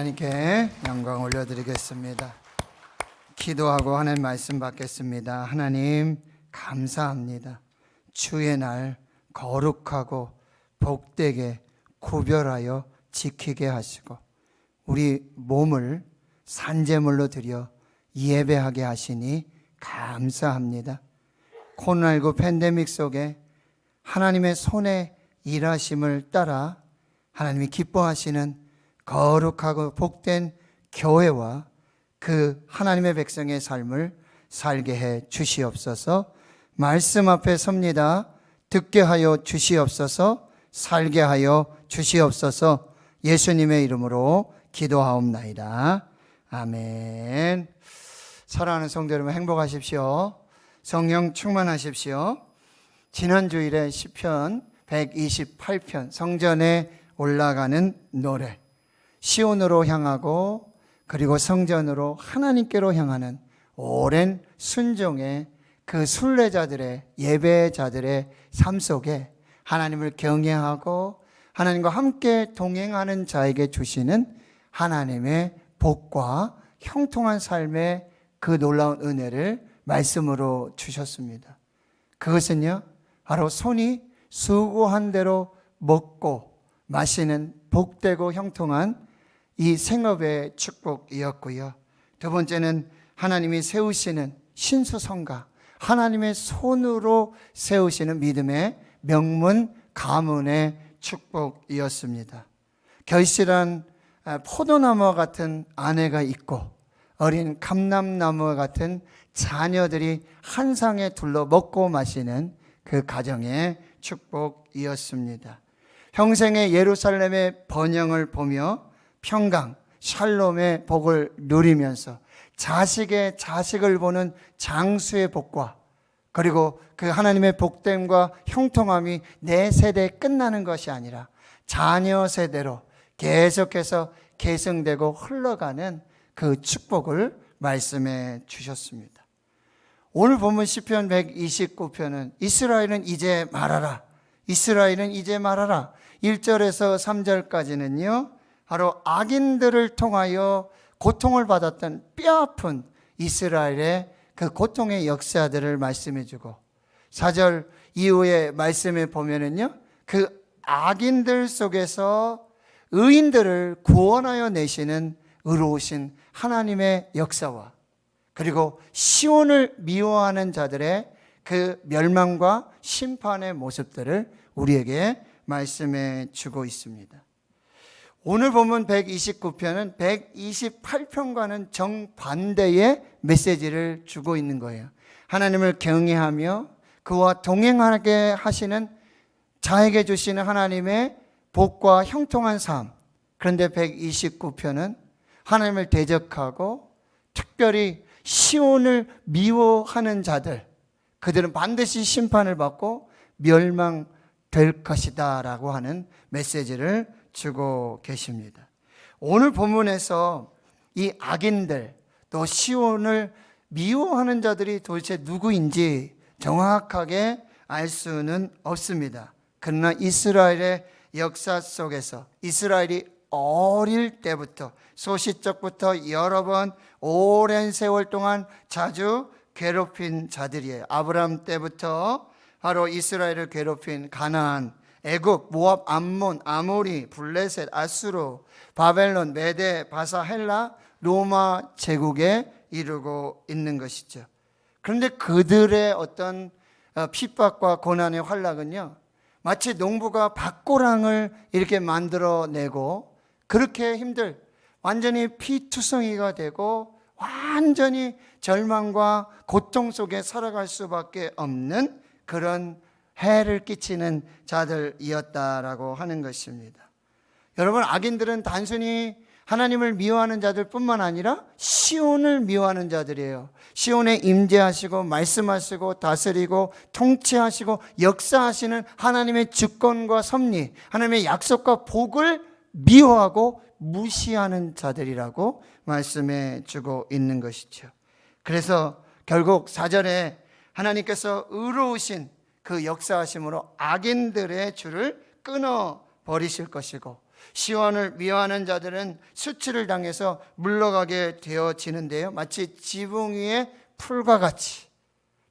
하나님께 영광 올려드리겠습니다. 기도하고 하나님 말씀 받겠습니다. 하나님 감사합니다. 주의 날 거룩하고 복되게 구별하여 지키게 하시고 우리 몸을 산제물로 드려 예배하게 하시니 감사합니다. 코로나19 팬데믹 속에 하나님의 손에 일하심을 따라 하나님이 기뻐하시는 거룩하고 복된 교회와 그 하나님의 백성의 삶을 살게 해 주시옵소서. 말씀 앞에 섭니다. 듣게 하여 주시옵소서. 살게 하여 주시옵소서. 예수님의 이름으로 기도하옵나이다. 아멘. 사랑하는 성도 여러분, 행복하십시오. 성령 충만하십시오. 지난 주일에 시편 128편 성전에 올라가는 노래, 시온으로 향하고 그리고 성전으로 하나님께로 향하는 오랜 순종의 그 순례자들의 예배자들의 삶 속에 하나님을 경외하고 하나님과 함께 동행하는 자에게 주시는 하나님의 복과 형통한 삶의 그 놀라운 은혜를 말씀으로 주셨습니다. 그것은요, 바로 손이 수고한 대로 먹고 마시는 복되고 형통한 이 생업의 축복이었고요. 두 번째는 하나님이 세우시는 신수성가, 하나님의 손으로 세우시는 믿음의 명문 가문의 축복이었습니다. 결실한 포도나무와 같은 아내가 있고 어린 감람나무와 같은 자녀들이 한 상에 둘러 먹고 마시는 그 가정의 축복이었습니다. 평생의 예루살렘의 번영을 보며 평강, 샬롬의 복을 누리면서 자식의 자식을 보는 장수의 복과 그리고 그 하나님의 복됨과 형통함이 내 세대에 끝나는 것이 아니라 자녀 세대로 계속해서 계승되고 흘러가는 그 축복을 말씀해 주셨습니다. 오늘 본문 시편 129편은 이스라엘은 이제 말하라, 이스라엘은 이제 말하라. 1절에서 3절까지는요 바로 악인들을 통하여 고통을 받았던 뼈아픈 이스라엘의 그 고통의 역사들을 말씀해 주고 4절 이후의 말씀에 보면은요 그 악인들 속에서 의인들을 구원하여 내시는 의로우신 하나님의 역사와 그리고 시온을 미워하는 자들의 그 멸망과 심판의 모습들을 우리에게 말씀해 주고 있습니다. 오늘 본문 129편은 128편과는 정반대의 메시지를 주고 있는 거예요. 하나님을 경외하며 그와 동행하게 하시는 자에게 주시는 하나님의 복과 형통한 삶. 그런데 129편은 하나님을 대적하고 특별히 시온을 미워하는 자들, 그들은 반드시 심판을 받고 멸망될 것이다 라고 하는 메시지를 주고 계십니다. 오늘 본문에서 이 악인들 또 시온을 미워하는 자들이 도대체 누구인지 정확하게 알 수는 없습니다. 그러나 이스라엘의 역사 속에서 이스라엘이 어릴 때부터 소시적부터 여러 번 오랜 세월 동안 자주 괴롭힌 자들이에요. 아브라함 때부터 바로 이스라엘을 괴롭힌 가나안, 애굽, 모압, 암몬, 아모리, 블레셋, 아수르, 바벨론, 메데, 바사, 헬라, 로마 제국에 이르고 있는 것이죠. 그런데 그들의 어떤 핍박과 고난의 환락은요 마치 농부가 밭고랑을 이렇게 만들어내고 그렇게 완전히 피투성이가 되고 완전히 절망과 고통 속에 살아갈 수밖에 없는 그런 해를 끼치는 자들이었다라고 하는 것입니다. 여러분, 악인들은 단순히 하나님을 미워하는 자들 뿐만 아니라 시온을 미워하는 자들이에요. 시온에 임재하시고 말씀하시고 다스리고 통치하시고 역사하시는 하나님의 주권과 섭리, 하나님의 약속과 복을 미워하고 무시하는 자들이라고 말씀해 주고 있는 것이죠. 그래서 결국 4절에 하나님께서 의로우신 그 역사하심으로 악인들의 줄을 끊어 버리실 것이고 시온을 미워하는 자들은 수치를 당해서 물러가게 되어지는데요, 마치 지붕 위의 풀과 같이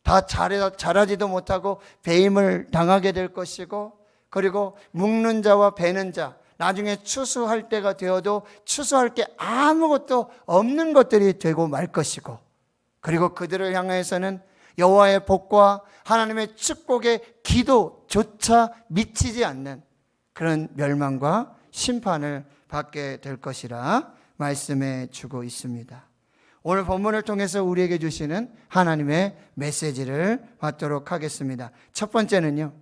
다 자라지도 못하고 배임을 당하게 될 것이고, 그리고 묶는 자와 베는 자, 나중에 추수할 때가 되어도 추수할 게 아무것도 없는 것들이 되고 말 것이고, 그리고 그들을 향해서는 여호와의 복과 하나님의 축복의 기도조차 미치지 않는 그런 멸망과 심판을 받게 될 것이라 말씀해 주고 있습니다. 오늘 본문을 통해서 우리에게 주시는 하나님의 메시지를 받도록 하겠습니다. 첫 번째는요,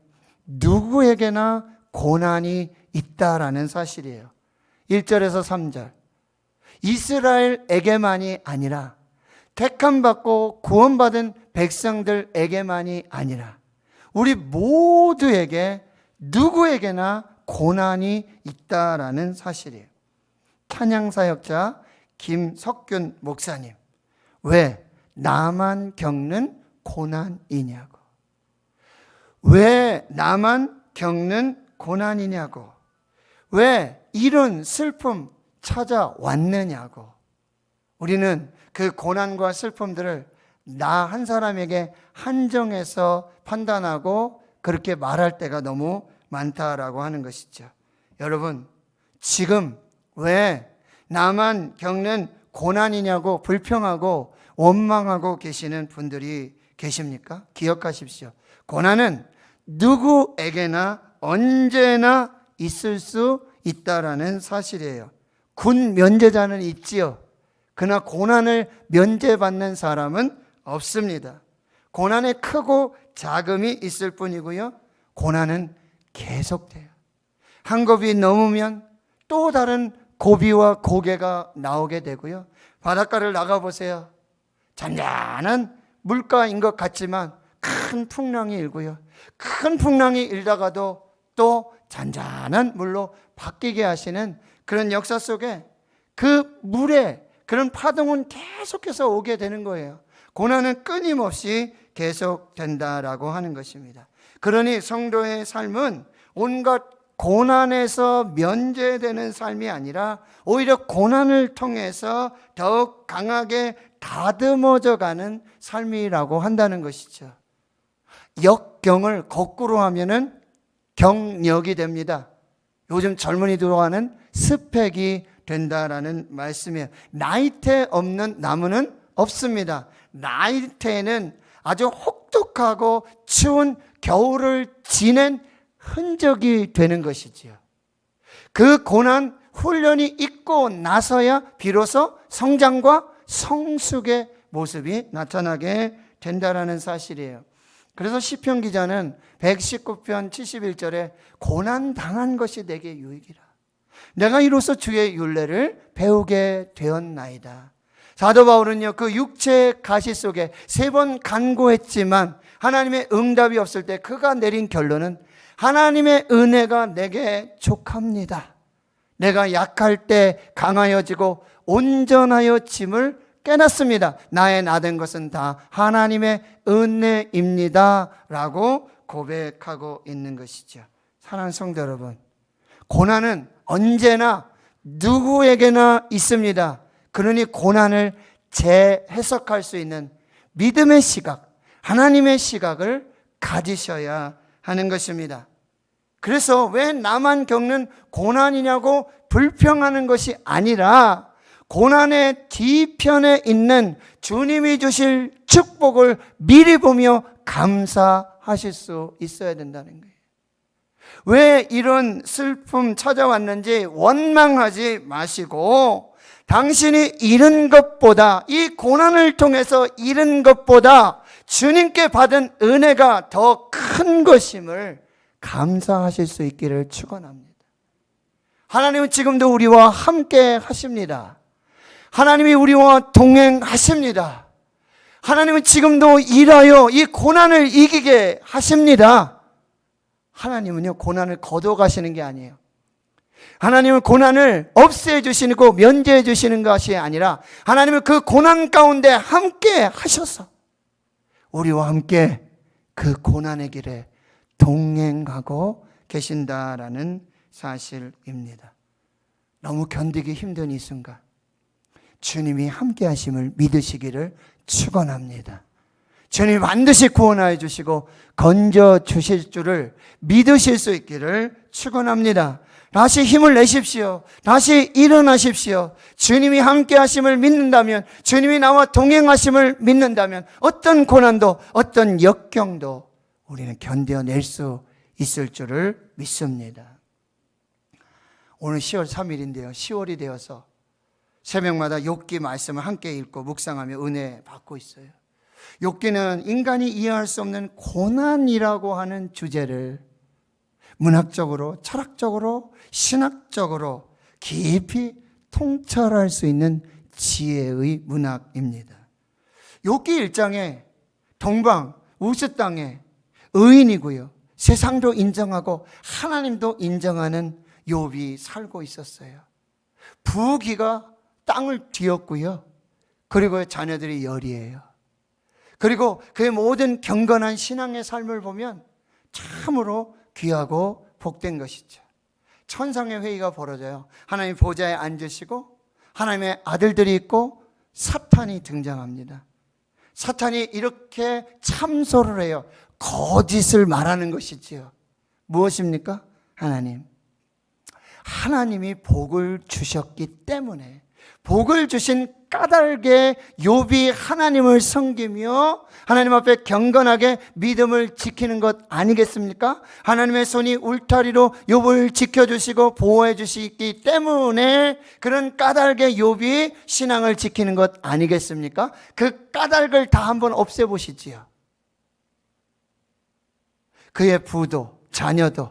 누구에게나 고난이 있다라는 사실이에요. 1절에서 3절, 이스라엘에게만이 아니라 택함받고 구원받은 백성들에게만이 아니라 우리 모두에게, 누구에게나 고난이 있다라는 사실이에요. 찬양사역자 김석균 목사님, 왜 나만 겪는 고난이냐고, 왜 나만 겪는 고난이냐고, 왜 이런 슬픔 찾아왔느냐고. 우리는 그 고난과 슬픔들을 나 한 사람에게 한정해서 판단하고 그렇게 말할 때가 너무 많다라고 하는 것이죠. 여러분, 지금 왜 나만 겪는 고난이냐고 불평하고 원망하고 계시는 분들이 계십니까? 기억하십시오. 고난은 누구에게나 언제나 있을 수 있다라는 사실이에요. 군 면제자는 있지요. 그러나 고난을 면제받는 사람은 없습니다. 고난에 크고 작음이 있을 뿐이고요, 고난은 계속돼요. 한 고비 넘으면 또 다른 고비와 고개가 나오게 되고요, 바닷가를 나가보세요. 잔잔한 물가인 것 같지만 큰 풍랑이 일고요, 큰 풍랑이 일다가도 또 잔잔한 물로 바뀌게 하시는 그런 역사 속에 그 물에 그런 파동은 계속해서 오게 되는 거예요. 고난은 끊임없이 계속된다라고 하는 것입니다. 그러니 성도의 삶은 온갖 고난에서 면제되는 삶이 아니라 오히려 고난을 통해서 더욱 강하게 다듬어져 가는 삶이라고 한다는 것이죠. 역경을 거꾸로 하면은 경력이 됩니다. 요즘 젊은이들 하는 스펙이 된다라는 말씀이에요. 나이테 없는 나무는 없습니다. 나이테는 아주 혹독하고 추운 겨울을 지낸 흔적이 되는 것이지요. 그 고난 훈련이 있고 나서야 비로소 성장과 성숙의 모습이 나타나게 된다라는 사실이에요. 그래서 시편 기자는 119편 71절에 고난 당한 것이 내게 유익이라, 내가 이로써 주의 율례를 배우게 되었나이다. 사도 바울은요, 그 육체의 가시 속에 3번 간구했지만 하나님의 응답이 없을 때 그가 내린 결론은 하나님의 은혜가 내게 족합니다. 내가 약할 때 강하여지고 온전하여 짐을 깨놨습니다. 나의 나된 것은 다 하나님의 은혜입니다 라고 고백하고 있는 것이죠. 사랑하는 성도 여러분, 고난은 언제나 누구에게나 있습니다. 그러니 고난을 재해석할 수 있는 믿음의 시각, 하나님의 시각을 가지셔야 하는 것입니다. 그래서 왜 나만 겪는 고난이냐고 불평하는 것이 아니라 고난의 뒤편에 있는 주님이 주실 축복을 미리 보며 감사하실 수 있어야 된다는 거예요. 왜 이런 슬픔 찾아왔는지 원망하지 마시고, 당신이 잃은 것보다, 이 고난을 통해서 잃은 것보다 주님께 받은 은혜가 더 큰 것임을 감사하실 수 있기를 축원합니다. 하나님은 지금도 우리와 함께 하십니다. 하나님이 우리와 동행하십니다. 하나님은 지금도 일하여 이 고난을 이기게 하십니다. 하나님은요, 고난을 거둬가시는 게 아니에요. 하나님은 고난을 없애 주시고 면제해 주시는 것이 아니라 하나님은 그 고난 가운데 함께 하셔서 우리와 함께 그 고난의 길에 동행하고 계신다라는 사실입니다. 너무 견디기 힘든 이 순간 주님이 함께 하심을 믿으시기를 축원합니다. 주님이 반드시 구원하여 주시고 건져 주실 줄을 믿으실 수 있기를 축원합니다. 다시 힘을 내십시오. 다시 일어나십시오. 주님이 함께 하심을 믿는다면, 주님이 나와 동행하심을 믿는다면 어떤 고난도 어떤 역경도 우리는 견뎌낼 수 있을 줄을 믿습니다. 오늘 10월 3일인데요. 10월이 되어서 새벽마다 욥기 말씀을 함께 읽고 묵상하며 은혜 받고 있어요. 욥기는 인간이 이해할 수 없는 고난이라고 하는 주제를 문학적으로, 철학적으로, 신학적으로 깊이 통찰할 수 있는 지혜의 문학입니다. 욥기 1장에 동방, 우스 땅에 의인이고요, 세상도 인정하고 하나님도 인정하는 욥이 살고 있었어요. 부귀가 땅을 뒤엎고요, 그리고 자녀들이 열이에요. 그리고 그의 모든 경건한 신앙의 삶을 보면 참으로 귀하고 복된 것이죠. 천상의 회의가 벌어져요. 하나님 보좌에 앉으시고 하나님의 아들들이 있고 사탄이 등장합니다. 사탄이 이렇게 참소를 해요. 거짓을 말하는 것이지요. 무엇입니까? 하나님이 복을 주셨기 때문에, 복을 주신 까닭에 욥이 하나님을 섬기며 하나님 앞에 경건하게 믿음을 지키는 것 아니겠습니까? 하나님의 손이 울타리로 욥을 지켜주시고 보호해 주시기 때문에 그런 까닭에 욥이 신앙을 지키는 것 아니겠습니까? 그 까닭을 다 한번 없애보시지요. 그의 부도 자녀도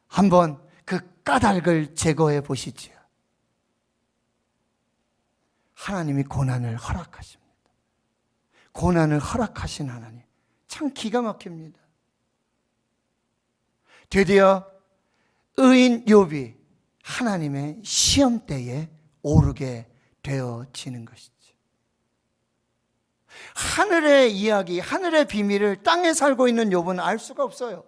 한번 그 까닭을 제거해 보시지요. 하나님이 고난을 허락하십니다. 고난을 허락하신 하나님, 참 기가 막힙니다. 드디어 의인 욥이 하나님의 시험대에 오르게 되어지는 것이죠. 하늘의 이야기, 하늘의 비밀을 땅에 살고 있는 욥은 알 수가 없어요.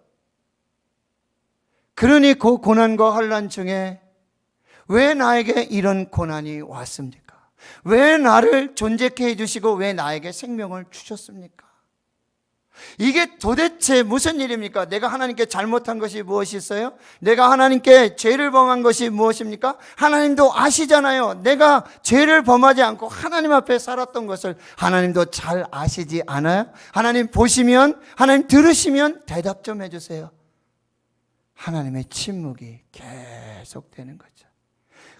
그러니 그 고난과 환난 중에 왜 나에게 이런 고난이 왔습니까? 왜 나를 존재케 해주시고 왜 나에게 생명을 주셨습니까? 이게 도대체 무슨 일입니까? 내가 하나님께 잘못한 것이 무엇이 있어요? 내가 하나님께 죄를 범한 것이 무엇입니까? 하나님도 아시잖아요. 내가 죄를 범하지 않고 하나님 앞에 살았던 것을 하나님도 잘 아시지 않아요? 하나님 보시면, 하나님 들으시면 대답 좀 해주세요. 하나님의 침묵이 계속되는 거죠.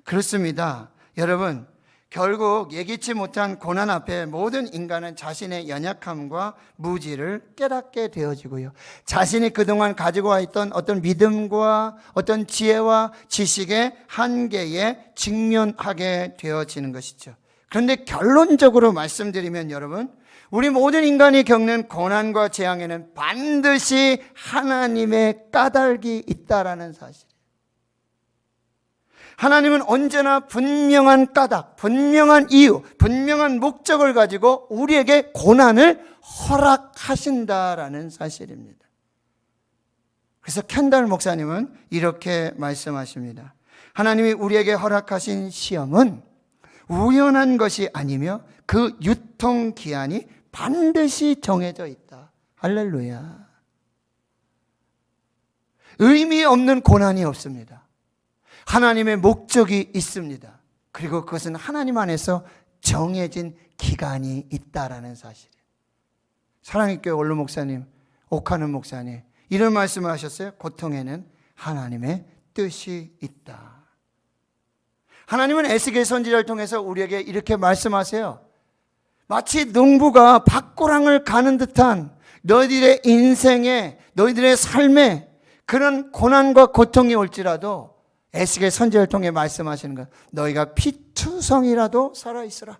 그렇습니다. 여러분, 결국 예기치 못한 고난 앞에 모든 인간은 자신의 연약함과 무지를 깨닫게 되어지고요, 자신이 그동안 가지고 와 있던 어떤 믿음과 어떤 지혜와 지식의 한계에 직면하게 되어지는 것이죠. 그런데 결론적으로 말씀드리면 여러분, 우리 모든 인간이 겪는 고난과 재앙에는 반드시 하나님의 까닭이 있다라는 사실. 하나님은 언제나 분명한 까닭, 분명한 이유, 분명한 목적을 가지고 우리에게 고난을 허락하신다라는 사실입니다. 그래서 켄달 목사님은 이렇게 말씀하십니다. 하나님이 우리에게 허락하신 시험은 우연한 것이 아니며 그 유통기한이 반드시 정해져 있다. 할렐루야. 의미 없는 고난이 없습니다. 하나님의 목적이 있습니다. 그리고 그것은 하나님 안에서 정해진 기간이 있다라는 사실이에요. 사랑의 교회 원로 목사님, 옥하는 목사님, 이런 말씀을 하셨어요. 고통에는 하나님의 뜻이 있다. 하나님은 에스겔 선지자를 통해서 우리에게 이렇게 말씀하세요. 마치 농부가 밭고랑을 가는 듯한 너희들의 인생에, 너희들의 삶에 그런 고난과 고통이 올지라도 에스겔 선지자를 통해 말씀하시는 것, 너희가 피투성이라도 살아있으라.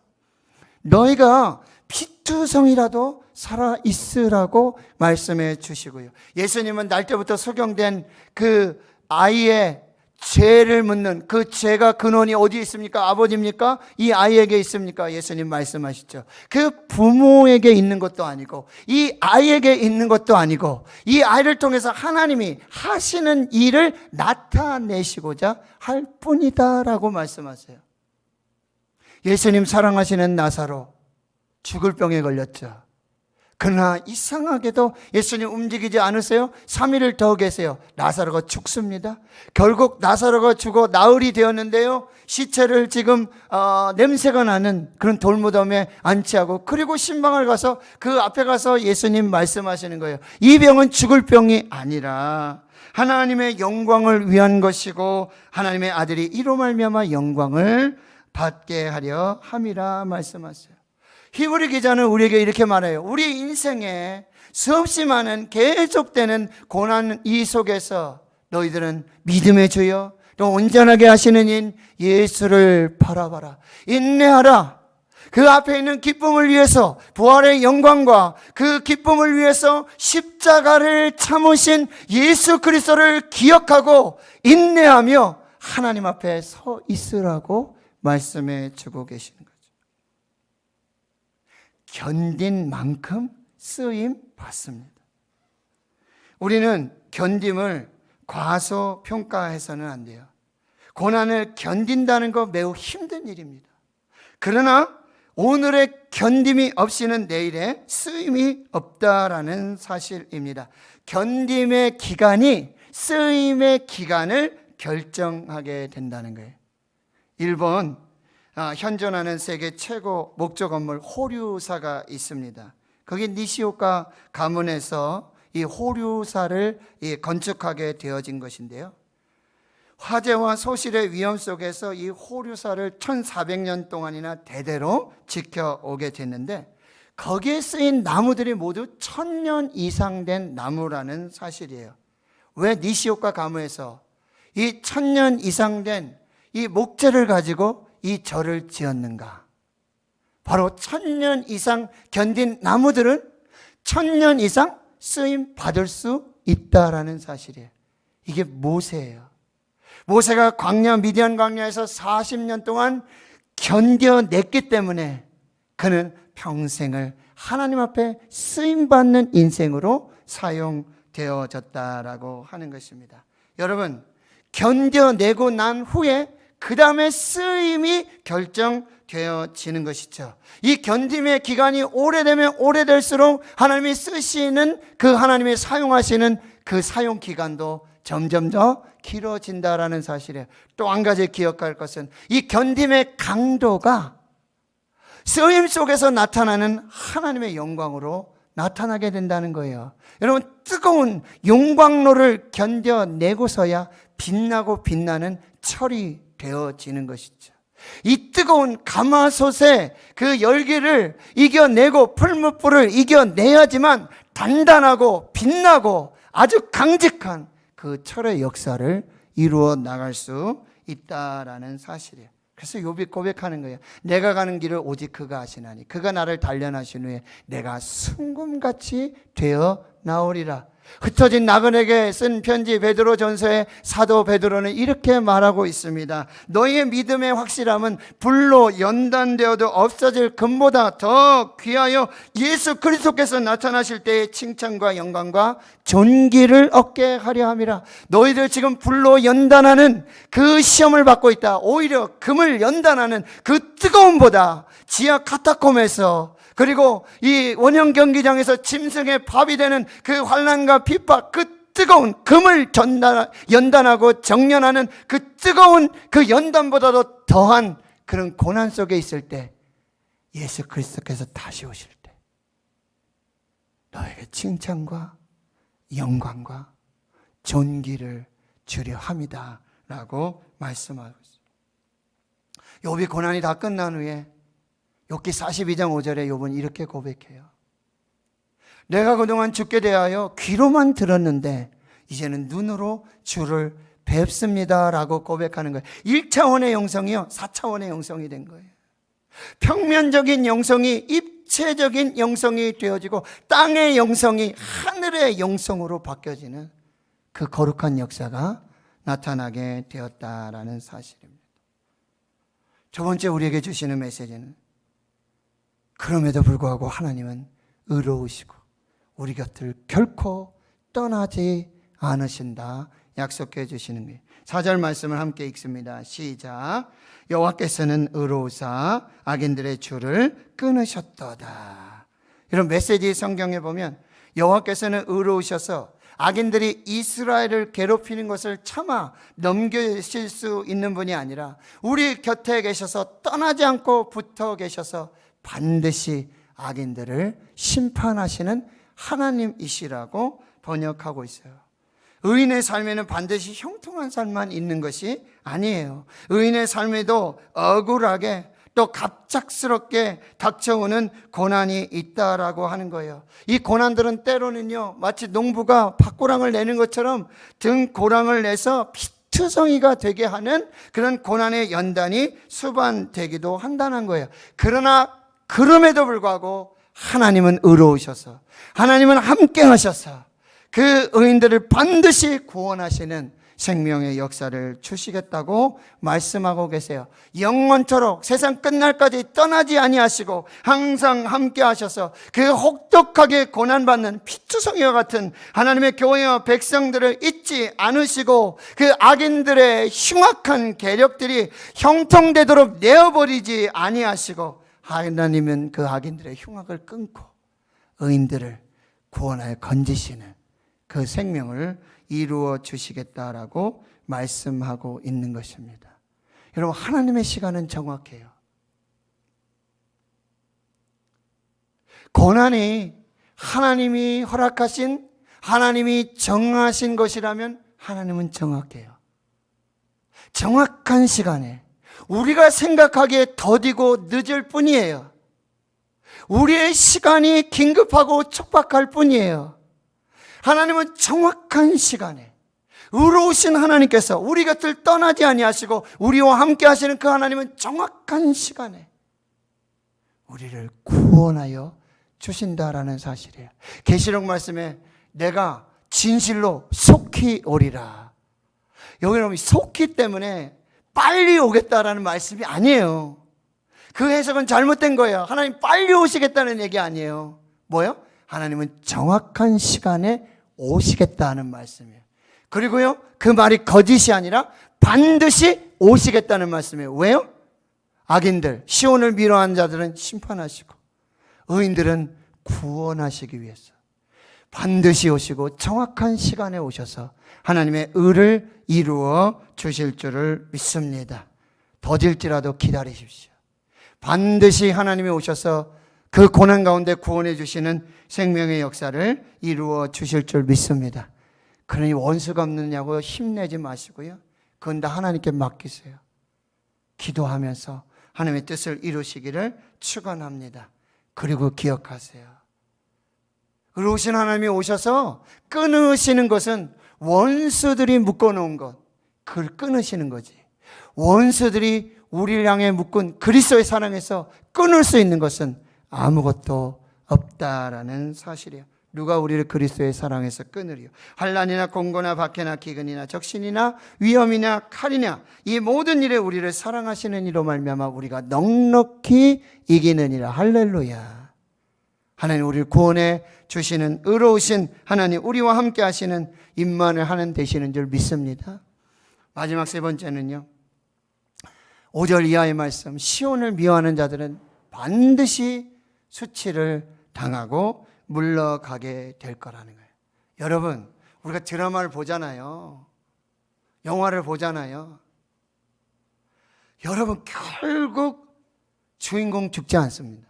너희가 피투성이라도 살아있으라고 말씀해 주시고요. 예수님은 날 때부터 소경된 그 아이의 죄를 묻는 그 죄가 근원이 어디에 있습니까? 아버지입니까? 이 아이에게 있습니까? 예수님 말씀하시죠. 그 부모에게 있는 것도 아니고 이 아이에게 있는 것도 아니고 이 아이를 통해서 하나님이 하시는 일을 나타내시고자 할 뿐이다라고 말씀하세요. 예수님 사랑하시는 나사로 죽을 병에 걸렸죠. 그러나 이상하게도 예수님 움직이지 않으세요? 3일을 더 계세요. 나사로가 죽습니다. 결국 나사로가 죽어 나흘이 되었는데요, 시체를 지금 냄새가 나는 그런 돌무덤에 안치하고, 그리고 신방을 가서 그 앞에 가서 예수님 말씀하시는 거예요. 이 병은 죽을 병이 아니라 하나님의 영광을 위한 것이고 하나님의 아들이 이로 말미암아 영광을 받게 하려 함이라 말씀하세요. 히브리 기자는 우리에게 이렇게 말해요. 우리 인생에 수없이 많은 계속되는 고난 이 속에서 너희들은 믿음의 주여 또 온전하게 하시는 인 예수를 바라봐라. 인내하라. 그 앞에 있는 기쁨을 위해서, 부활의 영광과 그 기쁨을 위해서 십자가를 참으신 예수 그리스도를 기억하고 인내하며 하나님 앞에 서 있으라고 말씀해 주고 계시는 거예요. 견딘 만큼 쓰임 받습니다. 우리는 견딤을 과소평가해서는 안 돼요. 고난을 견딘다는 거 매우 힘든 일입니다. 그러나 오늘의 견딤이 없이는 내일의 쓰임이 없다라는 사실입니다. 견딤의 기간이 쓰임의 기간을 결정하게 된다는 거예요. 일본 현존하는 세계 최고 목조 건물 호류사가 있습니다. 거기 니시오카 가문에서 이 호류사를 건축하게 되어진 것인데요, 화재와 소실의 위험 속에서 이 호류사를 1400년 동안이나 대대로 지켜오게 됐는데, 거기에 쓰인 나무들이 모두 1000년 이상 된 나무라는 사실이에요. 왜 니시오카 가문에서 이 1000년 이상 된 이 목재를 가지고 이 절을 지었는가? 바로 1000년 이상 견딘 나무들은 1000년 이상 쓰임 받을 수 있다라는 사실이에요. 이게 모세예요. 모세가 광야, 미디안 광야에서 40년 동안 견뎌냈기 때문에 그는 평생을 하나님 앞에 쓰임받는 인생으로 사용되어졌다라고 하는 것입니다. 여러분, 견뎌내고 난 후에 그 다음에 쓰임이 결정되어지는 것이죠. 이 견딤의 기간이 오래되면 오래될수록 하나님이 쓰시는 그 하나님이 사용하시는 그 사용 기간도 점점 더 길어진다라는 사실이에요. 또 한 가지 기억할 것은 이 견딤의 강도가 쓰임 속에서 나타나는 하나님의 영광으로 나타나게 된다는 거예요. 여러분, 뜨거운 용광로를 견뎌내고서야 빛나고 빛나는 철이 되어지는 것이죠. 이 뜨거운 가마솥의 그 열기를 이겨내고 풀무불을 이겨내야지만 단단하고 빛나고 아주 강직한 그 철의 역사를 이루어 나갈 수 있다라는 사실이에요. 그래서 욥이 고백하는 거예요. 내가 가는 길을 오직 그가 아시나니 그가 나를 단련하신 후에 내가 순금같이 되어 나오리라. 흩어진 나그네에게 쓴 편지 베드로전서의 사도 베드로는 이렇게 말하고 있습니다. 너희의 믿음의 확실함은 불로 연단되어도 없어질 금보다 더 귀하여 예수 그리스도께서 나타나실 때의 칭찬과 영광과 존귀를 얻게 하려 함이라. 너희들 지금 불로 연단하는 그 시험을 받고 있다. 오히려 금을 연단하는 그 뜨거움보다 지하 카타콤에서, 그리고 이 원형 경기장에서 짐승의 밥이 되는 그 환난과 핍박, 그 뜨거운 금을 연단하고 정련하는 그 뜨거운 그 연단보다도 더한 그런 고난 속에 있을 때 예수 그리스도께서 다시 오실 때 너에게 칭찬과 영광과 존귀를 주려 함이다 라고 말씀하고 있습니다. 욥이 고난이 다 끝난 후에 욥기 42장 5절에 욥은 이렇게 고백해요. 내가 그동안 주께 대하여 귀로만 들었는데 이제는 눈으로 주를 뵙습니다 라고 고백하는 거예요. 1차원의 영성이요 4차원의 영성이 된 거예요. 평면적인 영성이 입체적인 영성이 되어지고 땅의 영성이 하늘의 영성으로 바뀌어지는 그 거룩한 역사가 나타나게 되었다라는 사실입니다. 두 번째 우리에게 주시는 메시지는 그럼에도 불구하고 하나님은 의로우시고 우리 곁을 결코 떠나지 않으신다 약속해 주시는 거예요. 4절 말씀을 함께 읽습니다. 시작. 여호와께서는 의로우사 악인들의 줄을 끊으셨도다. 이런 메시지 성경에 보면 여호와께서는 의로우셔서 악인들이 이스라엘을 괴롭히는 것을 참아 넘기실 수 있는 분이 아니라 우리 곁에 계셔서 떠나지 않고 붙어 계셔서 반드시 악인들을 심판하시는 하나님이시라고 번역하고 있어요. 의인의 삶에는 반드시 형통한 삶만 있는 것이 아니에요. 의인의 삶에도 억울하게 또 갑작스럽게 닥쳐오는 고난이 있다라고 하는 거예요. 이 고난들은 때로는요, 마치 농부가 밭고랑을 내는 것처럼 등 고랑을 내서 피투성이가 되게 하는 그런 고난의 연단이 수반되기도 한다는 거예요. 그러나 그럼에도 불구하고 하나님은 의로우셔서, 하나님은 함께 하셔서 그 의인들을 반드시 구원하시는 생명의 역사를 주시겠다고 말씀하고 계세요. 영원토록 세상 끝날까지 떠나지 아니하시고 항상 함께 하셔서 그 혹독하게 고난받는 피투성이와 같은 하나님의 교회와 백성들을 잊지 않으시고 그 악인들의 흉악한 계력들이 형통되도록 내어버리지 아니하시고 하나님은 그 악인들의 흉악을 끊고 의인들을 구원하여 건지시는 그 생명을 이루어 주시겠다라고 말씀하고 있는 것입니다. 여러분, 하나님의 시간은 정확해요. 고난이 하나님이 허락하신, 하나님이 정하신 것이라면 하나님은 정확해요. 정확한 시간에 우리가 생각하기에 더디고 늦을 뿐이에요. 우리의 시간이 긴급하고 촉박할 뿐이에요. 하나님은 정확한 시간에 의로우신 하나님께서 우리 곁을 떠나지 아니하시고 우리와 함께 하시는 그 하나님은 정확한 시간에 우리를 구원하여 주신다라는 사실이에요. 계시록 말씀에 내가 진실로 속히 오리라. 여기는 속히 때문에 빨리 오겠다라는 말씀이 아니에요. 그 해석은 잘못된 거예요. 하나님 빨리 오시겠다는 얘기 아니에요. 뭐요? 하나님은 정확한 시간에 오시겠다는 말씀이에요. 그리고요, 그 말이 거짓이 아니라 반드시 오시겠다는 말씀이에요. 왜요? 악인들, 시온을 미워한 자들은 심판하시고 의인들은 구원하시기 위해서 반드시 오시고 정확한 시간에 오셔서 하나님의 의를 이루어 주실 줄을 믿습니다. 더딜지라도 기다리십시오. 반드시 하나님이 오셔서 그 고난 가운데 구원해 주시는 생명의 역사를 이루어 주실 줄 믿습니다. 그러니 원수가 없느냐고 힘내지 마시고요. 그건 다 하나님께 맡기세요. 기도하면서 하나님의 뜻을 이루시기를 축원합니다. 그리고 기억하세요. 의로우신 하나님이 오셔서 끊으시는 것은 원수들이 묶어놓은 것, 그걸 끊으시는 거지. 원수들이 우리를 향해 묶은 그리스도의 사랑에서 끊을 수 있는 것은 아무것도 없다라는 사실이에요. 누가 우리를 그리스도의 사랑에서 끊으리요? 환난이나 공고나 박해나 기근이나 적신이나 위험이나 칼이냐, 이 모든 일에 우리를 사랑하시는 이로 말미암아 우리가 넉넉히 이기느니라. 할렐루야. 하나님 우리를 구원해 주시는 의로우신 하나님, 우리와 함께 하시는 임만을 하는 되시는 줄 믿습니다. 마지막 세 번째는요, 5절 이하의 말씀. 시온을 미워하는 자들은 반드시 수치를 당하고 물러가게 될 거라는 거예요. 여러분, 우리가 드라마를 보잖아요. 영화를 보잖아요. 여러분, 결국 주인공 죽지 않습니다.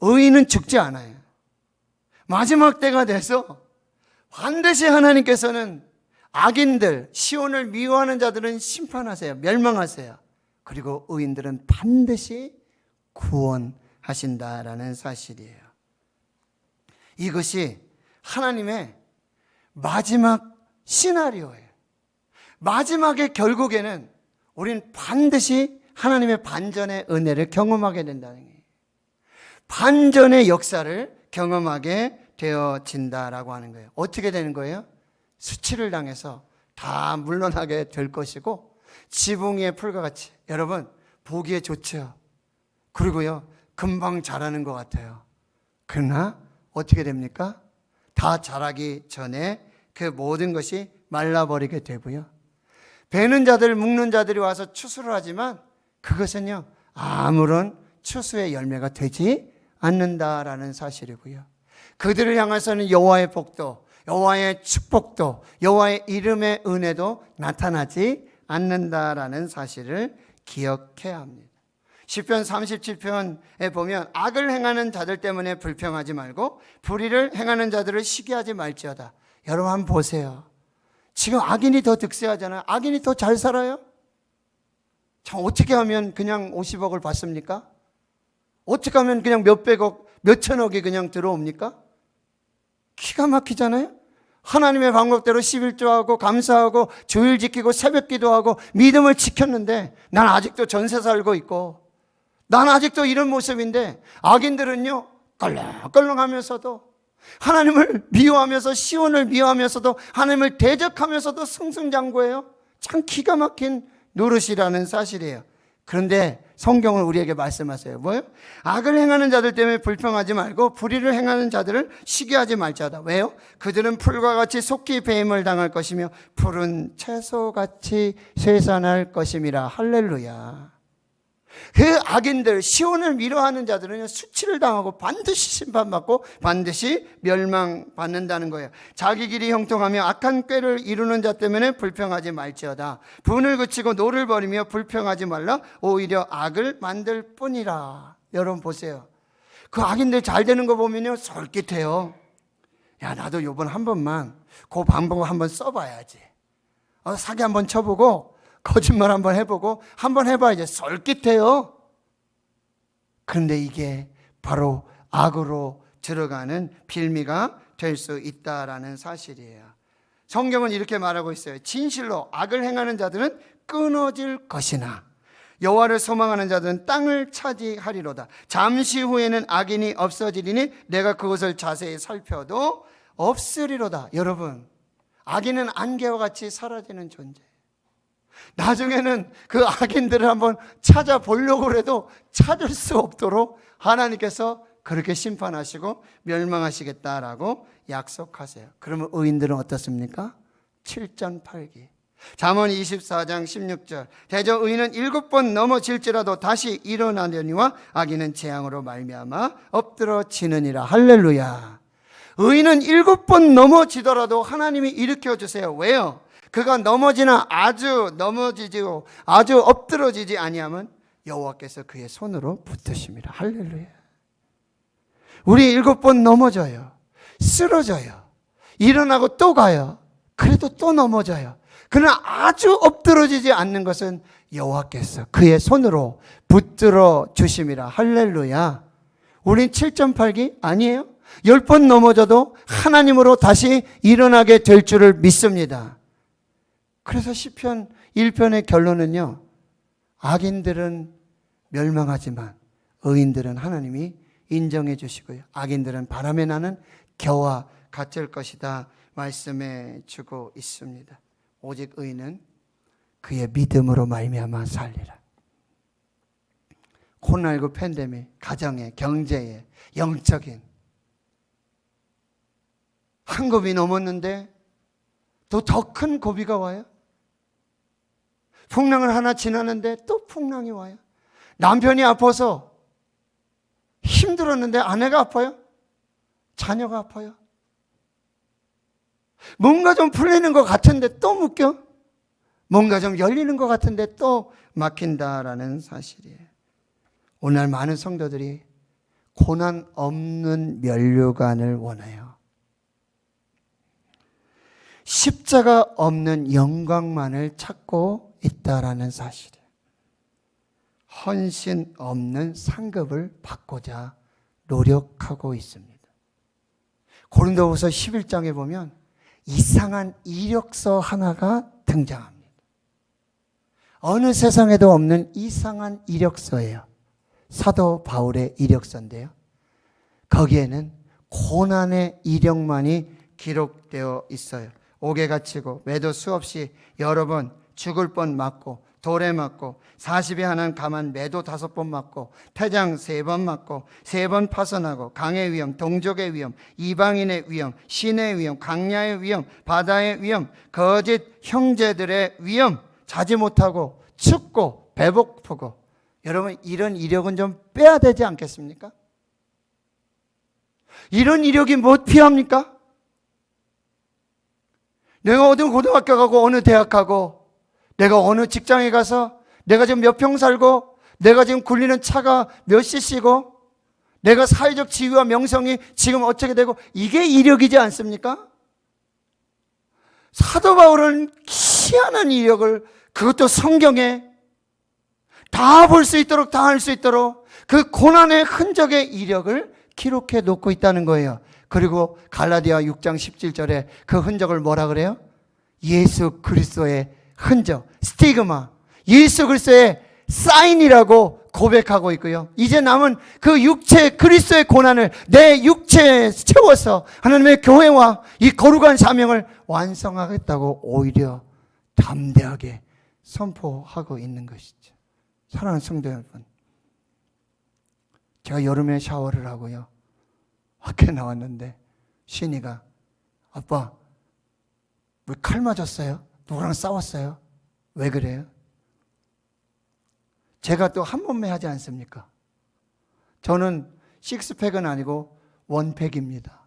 의인은 죽지 않아요. 마지막 때가 돼서 반드시 하나님께서는 악인들, 시온을 미워하는 자들은 심판하세요. 멸망하세요. 그리고 의인들은 반드시 구원하신다라는 사실이에요. 이것이 하나님의 마지막 시나리오예요. 마지막의 결국에는 우리는 반드시 하나님의 반전의 은혜를 경험하게 된다는 거예요. 반전의 역사를 경험하게 되어진다라고 하는 거예요. 어떻게 되는 거예요? 수치를 당해서 다 물러나게 될 것이고 지붕 위의 풀과 같이 여러분 보기에 좋죠. 그리고요 금방 자라는 것 같아요. 그러나 어떻게 됩니까? 다 자라기 전에 그 모든 것이 말라버리게 되고요. 베는 자들, 묶는 자들이 와서 추수를 하지만 그것은요 아무런 추수의 열매가 되지 않는다라는 사실이고요. 그들을 향해서는 여호와의 복도, 여호와의 축복도, 여호와의 이름의 은혜도 나타나지 않는다라는 사실을 기억해야 합니다. 시편 37편에 보면 악을 행하는 자들 때문에 불평하지 말고 불의를 행하는 자들을 시기하지 말지어다. 여러분 한번 보세요. 지금 악인이 더 득세하잖아요. 악인이 더 잘 살아요? 참 어떻게 하면 그냥 50억을 받습니까? 어떻게 하면 그냥 몇백억, 몇천억이 그냥 들어옵니까? 기가 막히잖아요. 하나님의 방법대로 11조하고 감사하고 주일 지키고 새벽 기도하고 믿음을 지켰는데 난 아직도 전세 살고 있고 난 아직도 이런 모습인데 악인들은요 껄렁껄렁하면서도 하나님을 미워하면서 시온을 미워하면서도 하나님을 대적하면서도 승승장구해요. 참 기가 막힌 노릇이라는 사실이에요. 그런데 성경은 우리에게 말씀하세요. 뭐예요? 악을 행하는 자들 때문에 불평하지 말고 불의를 행하는 자들을 시기하지 말자다. 왜요? 그들은 풀과 같이 속히 배임을 당할 것이며 푸른 채소같이 쇠산할 것임이라. 할렐루야. 그 악인들, 시온을 미워하는 자들은 수치를 당하고 반드시 심판받고 반드시 멸망받는다는 거예요. 자기 길이 형통하며 악한 꾀를 이루는 자 때문에 불평하지 말지어다. 분을 그치고 노를 버리며 불평하지 말라. 오히려 악을 만들 뿐이라. 여러분 보세요. 그 악인들 잘 되는 거 보면요 솔깃해요. 야 나도 요번 한 번만 그 방법 한번 써봐야지. 사기 한번 쳐보고 거짓말 한번 해보고 한번 해봐야지. 솔깃해요. 그런데 이게 바로 악으로 들어가는 빌미가 될 수 있다라는 사실이에요. 성경은 이렇게 말하고 있어요. 진실로 악을 행하는 자들은 끊어질 것이나 여호와를 소망하는 자들은 땅을 차지하리로다. 잠시 후에는 악인이 없어지리니 내가 그것을 자세히 살펴도 없으리로다. 여러분 악인은 안개와 같이 사라지는 존재. 나중에는 그 악인들을 한번 찾아보려고 해도 찾을 수 없도록 하나님께서 그렇게 심판하시고 멸망하시겠다라고 약속하세요. 그러면 의인들은 어떻습니까? 7전8기. 잠언 24장 16절. 대저 의인은 7번 넘어질지라도 다시 일어나려니와 악인은 재앙으로 말미암아 엎드러지느니라. 할렐루야. 의인은 7번 넘어지더라도 하나님이 일으켜주세요. 왜요? 그가 넘어지나 아주 넘어지고 아주 엎드러지지 아니하면 여호와께서 그의 손으로 붙으십니다. 할렐루야. 우리 7번 넘어져요. 쓰러져요. 일어나고 또 가요. 그래도 또 넘어져요. 그러나 아주 엎드러지지 않는 것은 여호와께서 그의 손으로 붙들어 주심이라. 할렐루야. 우린 7.8기 아니에요. 10번 넘어져도 하나님으로 다시 일어나게 될 줄을 믿습니다. 그래서 시편 1편의 결론은요, 악인들은 멸망하지만 의인들은 하나님이 인정해 주시고요, 악인들은 바람에 나는 겨와 같을 것이다 말씀해 주고 있습니다. 오직 의인은 그의 믿음으로 말미암아 살리라. 코로나19 팬데믹, 가정에, 경제에, 영적인 한 고비 넘었는데 또 더 큰 고비가 와요. 풍랑을 하나 지나는데 또 풍랑이 와요. 남편이 아파서 힘들었는데 아내가 아파요. 자녀가 아파요. 뭔가 좀 풀리는 것 같은데 또 묶여. 뭔가 좀 열리는 것 같은데 또 막힌다라는 사실이에요. 오늘 많은 성도들이 고난 없는 면류관을 원해요. 십자가 없는 영광만을 찾고 있다라는 사실이에요. 헌신 없는 상급을 받고자 노력하고 있습니다. 고린도후서 11장에 보면 이상한 이력서 하나가 등장합니다. 어느 세상에도 없는 이상한 이력서예요. 사도 바울의 이력서인데요, 거기에는 고난의 이력만이 기록되어 있어요. 옥에 갇히고 매도 수없이 여러 번 죽을 뻔 맞고 돌에 맞고 40에 하나는 가만 매도 5번 맞고 태장 3번 맞고 3번 파선하고 강의 위험, 동족의 위험, 이방인의 위험, 신의 위험, 강야의 위험, 바다의 위험, 거짓 형제들의 위험 자지 못하고 춥고 배고프고. 여러분, 이런 이력은 좀 빼야 되지 않겠습니까? 이런 이력이 못 필요합니까? 내가 어느 고등학교 가고 어느 대학 가고 내가 어느 직장에 가서 내가 지금 몇 평 살고 내가 지금 굴리는 차가 몇 cc고 내가 사회적 지위와 명성이 지금 어떻게 되고, 이게 이력이지 않습니까? 사도 바울은 희한한 이력을, 그것도 성경에 다 볼 수 있도록, 다 할 수 있도록 그 고난의 흔적의 이력을 기록해 놓고 있다는 거예요. 그리고 갈라디아 6장 17절에 그 흔적을 뭐라 그래요? 예수 그리스도의 흔적, 스티그마, 예수 그리스도의 사인이라고 고백하고 있고요. 이제 남은 그 육체, 그리스도의 고난을 내 육체에 채워서 하나님의 교회와 이 거룩한 사명을 완성하겠다고 오히려 담대하게 선포하고 있는 것이죠. 사랑하는 성도 여러분, 제가 여름에 샤워를 하고요, 밖에 나왔는데 신이가 아빠 왜 칼 맞았어요? 누구랑 싸웠어요? 왜 그래요? 제가 또 한 몸매 하지 않습니까? 저는 식스팩은 아니고 원팩입니다.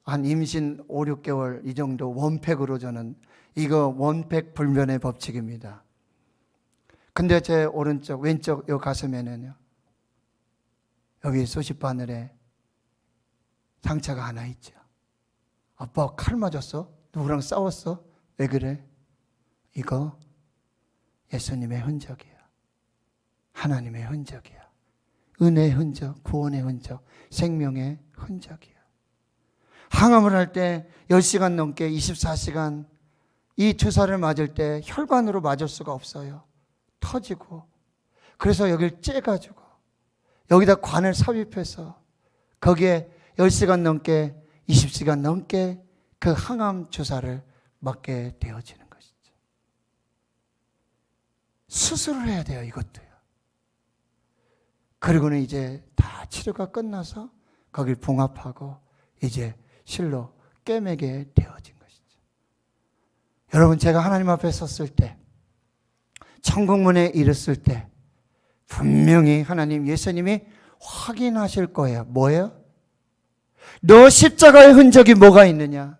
한 임신 5, 6개월 이 정도 원팩으로, 저는 이거 원팩 불변의 법칙입니다. 근데 제 오른쪽, 왼쪽 요 가슴에는요, 여기 소싯바늘에 상처가 하나 있죠. 아빠 칼 맞았어? 누구랑 싸웠어? 왜 그래? 이거 예수님의 흔적이야. 하나님의 흔적이야. 은혜의 흔적, 구원의 흔적, 생명의 흔적이야. 항암을 할 때 10시간 넘게 24시간 이 주사를 맞을 때 혈관으로 맞을 수가 없어요. 터지고. 그래서 여기를 째가지고 여기다 관을 삽입해서 거기에 10시간 넘게 20시간 넘게 그 항암 주사를 맞게 되어지는 것이죠. 수술을 해야 돼요, 이것도요. 그리고는 이제 다 치료가 끝나서 거길 봉합하고 이제 실로 꿰매게 되어진 것이죠. 여러분, 제가 하나님 앞에 섰을 때, 천국문에 이르렀을 때 분명히 하나님, 예수님이 확인하실 거예요. 뭐예요? 너 십자가의 흔적이 뭐가 있느냐?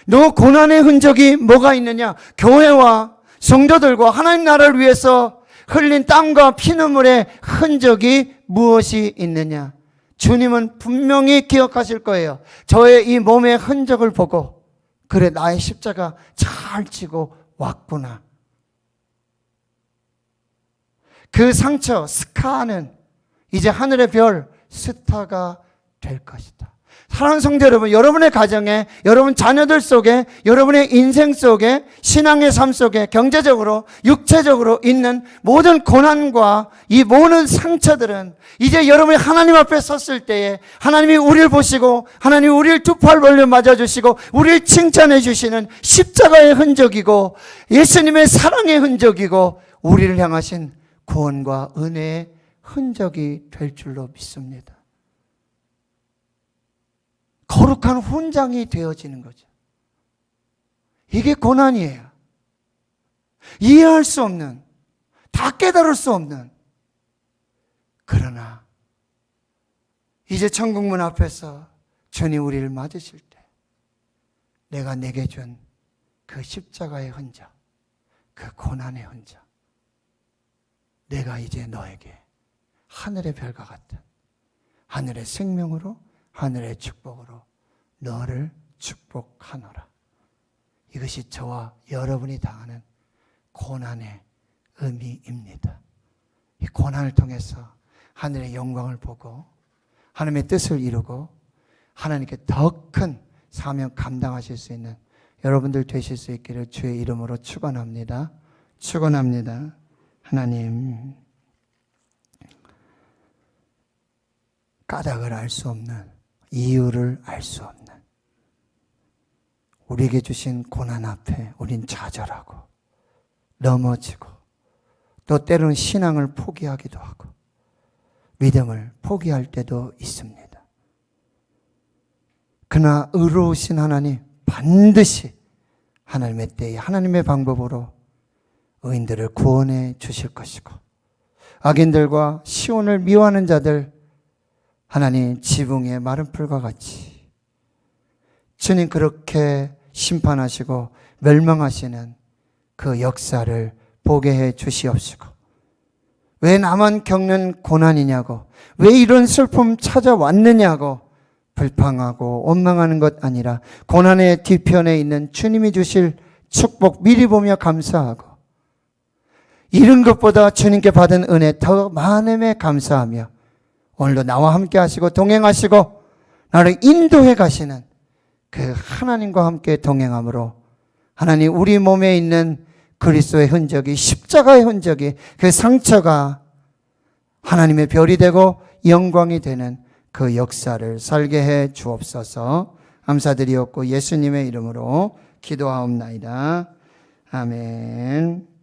너 고난의 흔적이 뭐가 있느냐? 교회와 성도들과 하나님 나라를 위해서 흘린 땀과 피눈물의 흔적이 무엇이 있느냐? 주님은 분명히 기억하실 거예요. 저의 이 몸의 흔적을 보고, 그래, 나의 십자가 잘 지고 왔구나. 그 상처, 스카는 이제 하늘의 별, 스타가 될 것이다. 사랑하는 성도 여러분, 여러분의 가정에, 여러분 자녀들 속에, 여러분의 인생 속에, 신앙의 삶 속에, 경제적으로, 육체적으로 있는 모든 고난과 이 모든 상처들은 이제 여러분이 하나님 앞에 섰을 때에 하나님이 우리를 보시고, 하나님이 우리를 두 팔 벌려 맞아주시고 우리를 칭찬해 주시는 십자가의 흔적이고, 예수님의 사랑의 흔적이고, 우리를 향하신 구원과 은혜의 흔적이 될 줄로 믿습니다. 거룩한 훈장이 되어지는 거죠. 이게 고난이에요. 이해할 수 없는, 다 깨달을 수 없는. 그러나 이제 천국문 앞에서 주님 우리를 맞으실 때 내가 내게 준 그 십자가의 흔적, 그 고난의 흔적, 내가 이제 너에게 하늘의 별과 같은 하늘의 생명으로, 하늘의 축복으로 너를 축복하노라. 이것이 저와 여러분이 당하는 고난의 의미입니다. 이 고난을 통해서 하늘의 영광을 보고 하나님의 뜻을 이루고 하나님께 더 큰 사명 감당하실 수 있는 여러분들 되실 수 있기를 주의 이름으로 축원합니다. 축원합니다. 하나님, 까닭을 알 수 없는, 이유를 알 수 없는 우리에게 주신 고난 앞에 우린 좌절하고 넘어지고 또 때로는 신앙을 포기하기도 하고 믿음을 포기할 때도 있습니다. 그러나 의로우신 하나님 반드시 하나님의 때에 하나님의 방법으로 의인들을 구원해 주실 것이고 악인들과 시온을 미워하는 자들 하나님 지붕의 마른 풀과 같이 주님 그렇게 심판하시고 멸망하시는 그 역사를 보게 해 주시옵시고 왜 나만 겪는 고난이냐고 왜 이런 슬픔 찾아왔느냐고 불평하고 원망하는 것 아니라 고난의 뒤편에 있는 주님이 주실 축복 미리 보며 감사하고 이런 것보다 주님께 받은 은혜 더 많음에 감사하며 오늘도 나와 함께 하시고 동행하시고 나를 인도해 가시는 그 하나님과 함께 동행함으로 하나님 우리 몸에 있는 그리스도의 흔적이 십자가의 흔적이 그 상처가 하나님의 별이 되고 영광이 되는 그 역사를 살게 해 주옵소서. 감사드리옵고 예수님의 이름으로 기도하옵나이다. 아멘.